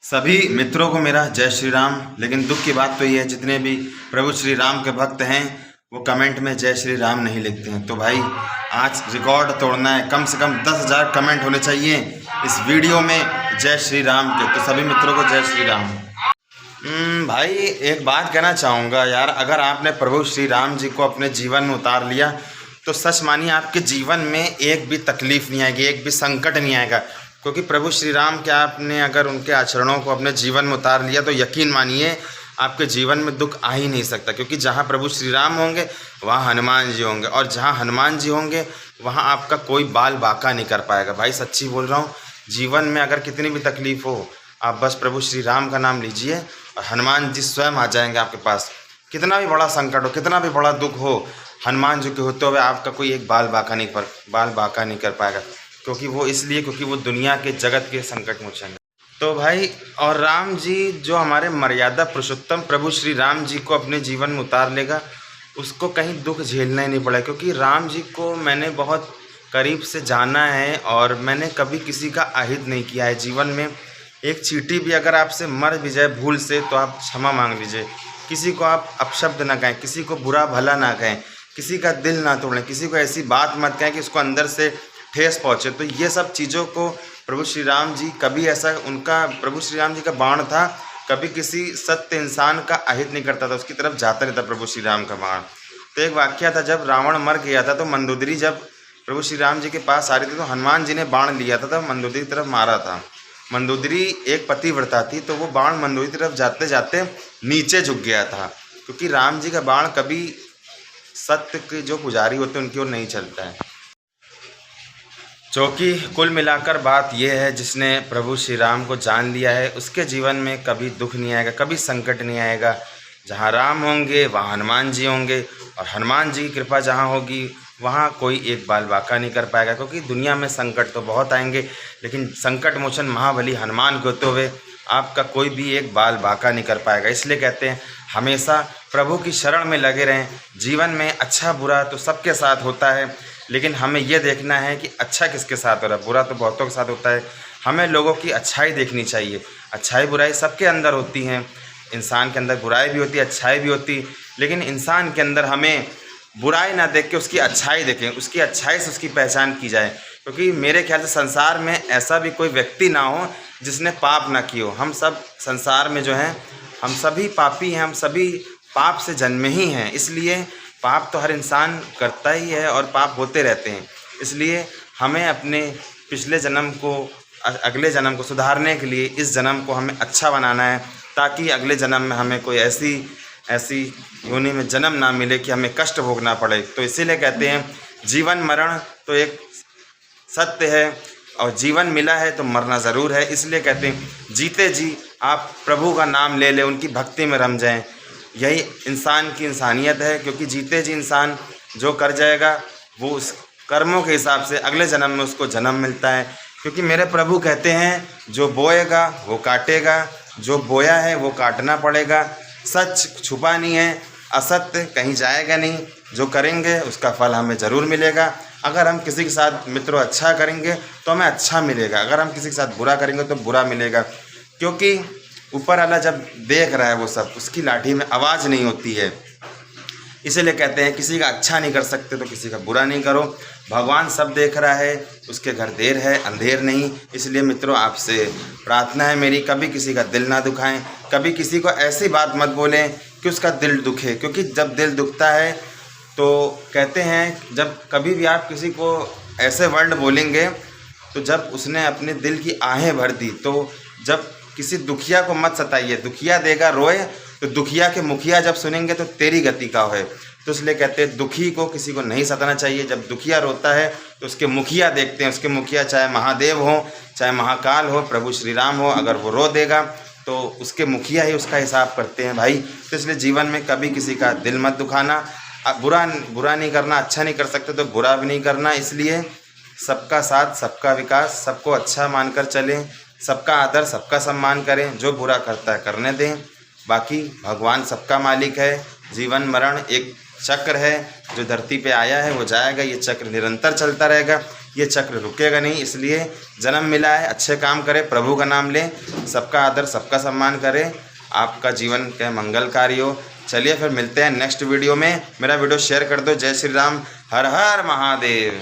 सभी मित्रों को मेरा जय श्री राम। लेकिन दुख की बात तो ये है, जितने भी प्रभु श्री राम के भक्त हैं वो कमेंट में जय श्री राम नहीं लिखते हैं। तो भाई आज रिकॉर्ड तोड़ना है, कम से कम 10,000 कमेंट होने चाहिए इस वीडियो में जय श्री राम के। तो सभी मित्रों को जय श्री राम। भाई एक बात कहना चाहूँगा यार, अगर आपने प्रभु श्री राम जी को अपने जीवन में उतार लिया तो सच मानिए आपके जीवन में एक भी तकलीफ़ नहीं आएगी, एक भी संकट नहीं आएगा। क्योंकि प्रभु श्री राम के आपने अगर उनके आचरणों को अपने जीवन में उतार लिया तो यकीन मानिए आपके जीवन में दुख आ ही नहीं सकता। क्योंकि जहाँ प्रभु श्री राम होंगे वहाँ हनुमान जी होंगे, और जहाँ हनुमान जी होंगे वहाँ आपका कोई बाल बाका नहीं कर पाएगा। भाई सच्ची बोल रहा हूँ, जीवन में अगर कितनी भी तकलीफ़ हो आप बस प्रभु श्री राम का नाम लीजिए और हनुमान जी स्वयं आ जाएंगे आपके पास। कितना भी बड़ा संकट हो, कितना भी बड़ा दुख हो, हनुमान जी के होते हुए आपका कोई एक बाल बाका नहीं कर पाएगा। क्योंकि वो दुनिया के जगत के संकट मोचन है। तो भाई और राम जी जो हमारे मर्यादा पुरुषोत्तम प्रभु श्री राम जी को अपने जीवन में उतार लेगा उसको कहीं दुख झेलना ही नहीं पड़ा। क्योंकि राम जी को मैंने बहुत करीब से जाना है और मैंने कभी किसी का अहित नहीं किया है जीवन में। एक चींटी भी अगर आपसे मर भी जाए भूल से तो आप क्षमा मांग लीजिए। किसी को आप अपशब्द ना कहें, किसी को बुरा भला ना कहें, किसी का दिल ना तोड़ें, किसी को ऐसी बात मत कहें कि उसको अंदर से ठेस पहुँचे। तो ये सब चीज़ों को प्रभु श्री राम जी कभी ऐसा, उनका प्रभु श्री राम जी का बाण था, कभी किसी सत्य इंसान का अहित नहीं करता था, उसकी तरफ जाता रहता प्रभु श्री राम का बाण। तो एक वाक्य था, जब रावण मर गया था तो मंदोदरी जब प्रभु श्री राम जी के पास आ रही थी तो हनुमान जी ने बाण लिया था, तब मंदोदरी की तरफ मारा था। मंदोदरी एक पतिव्रता थी तो वो बाण मंदोदरी की तरफ जाते जाते नीचे झुक गया था। क्योंकि राम जी का बाण कभी सत्य के जो पुजारी होते हैं उनकी ओर नहीं चलता है। क्योंकि कुल मिलाकर बात यह है, जिसने प्रभु श्री राम को जान लिया है उसके जीवन में कभी दुख नहीं आएगा, कभी संकट नहीं आएगा। जहाँ राम होंगे वहाँ हनुमान जी होंगे, और हनुमान जी की कृपा जहाँ होगी वहाँ कोई एक बाल बाका नहीं कर पाएगा। क्योंकि दुनिया में संकट तो बहुत आएंगे, लेकिन संकट मोचन महाबली हनुमान के होते हुए आपका कोई भी एक बाल बाका नहीं कर पाएगा। इसलिए कहते हैं हमेशा प्रभु की शरण में लगे रहें। जीवन में अच्छा बुरा तो सबके साथ होता है, लेकिन हमें यह देखना है कि अच्छा किसके साथ हो रहा है। बुरा तो बहुतों के साथ होता है, हमें लोगों की अच्छाई देखनी चाहिए। अच्छाई बुराई सबके अंदर होती हैं, इंसान के अंदर बुराई भी होती है, अच्छाई भी होती, लेकिन इंसान के अंदर हमें बुराई ना देख के उसकी अच्छाई देखें, उसकी अच्छाई से उसकी पहचान की जाए। क्योंकि मेरे ख्याल से संसार में ऐसा भी कोई व्यक्ति ना हो जिसने पाप ना किया हो। हम सब संसार में जो हैं हम सभी पापी हैं, हम सभी पाप से जन्मे ही हैं। इसलिए पाप तो हर इंसान करता ही है और पाप होते रहते हैं। इसलिए हमें अपने पिछले जन्म को, अगले जन्म को सुधारने के लिए इस जन्म को हमें अच्छा बनाना है, ताकि अगले जन्म में हमें कोई ऐसी योनि में जन्म ना मिले कि हमें कष्ट भोगना पड़े। तो इसीलिए कहते हैं जीवन मरण तो एक सत्य है, और जीवन मिला है तो मरना ज़रूर है। इसलिए कहते हैं जीते जी आप प्रभु का नाम ले लें, उनकी भक्ति में रम जाएं। यही इंसान की इंसानियत है। क्योंकि जीते जी इंसान जो कर जाएगा वो उस कर्मों के हिसाब से अगले जन्म में उसको जन्म मिलता है। क्योंकि मेरे प्रभु कहते हैं जो बोएगा वो काटेगा, जो बोया है वो काटना पड़ेगा। सच छुपा नहीं है, असत्य कहीं जाएगा नहीं। जो करेंगे उसका फल हमें ज़रूर मिलेगा। अगर हम किसी के साथ मित्रों अच्छा करेंगे तो हमें अच्छा मिलेगा, अगर हम किसी के साथ बुरा करेंगे तो बुरा मिलेगा। क्योंकि ऊपर वाला जब देख रहा है वो सब, उसकी लाठी में आवाज़ नहीं होती है। इसीलिए कहते हैं किसी का अच्छा नहीं कर सकते तो किसी का बुरा नहीं करो। भगवान सब देख रहा है, उसके घर देर है अंधेर नहीं। इसलिए मित्रों आपसे प्रार्थना है मेरी, कभी किसी का दिल ना दुखाएं, कभी किसी को ऐसी बात मत बोलें कि उसका दिल दुखे। क्योंकि जब दिल दुखता है तो कहते हैं जब कभी भी आप किसी को ऐसे वर्ड बोलेंगे तो जब उसने अपने दिल की आहें भर दी, तो जब किसी दुखिया को मत सताइए, दुखिया देगा रोए तो दुखिया के मुखिया जब सुनेंगे तो तेरी गति का है। तो इसलिए कहते हैं दुखी को किसी को नहीं सताना चाहिए। जब दुखिया रोता है तो उसके मुखिया देखते हैं, उसके मुखिया चाहे महादेव हो चाहे महाकाल हो, प्रभु श्री राम हो, अगर वो रो देगा तो उसके मुखिया ही उसका हिसाब करते हैं भाई। तो इसलिए जीवन में कभी किसी का दिल मत दुखाना, बुरा नहीं करना, अच्छा नहीं कर सकते तो बुरा भी नहीं करना। इसलिए सबका साथ सबका विकास, सबको अच्छा मानकर चलें, सबका आदर सबका सम्मान करें। जो बुरा करता है करने दें, बाकी भगवान सबका मालिक है। जीवन मरण एक चक्र है, जो धरती पे आया है वो जाएगा, ये चक्र निरंतर चलता रहेगा। ये चक्र रुकेगा नहीं। इसलिए जन्म मिला है, अच्छे काम करें, प्रभु का नाम लें, सबका आदर सबका सम्मान करें, आपका जीवन के मंगलकारी हो। चलिए फिर मिलते हैं नेक्स्ट वीडियो में। मेरा वीडियो शेयर कर दो। जय श्री राम, हर हर महादेव।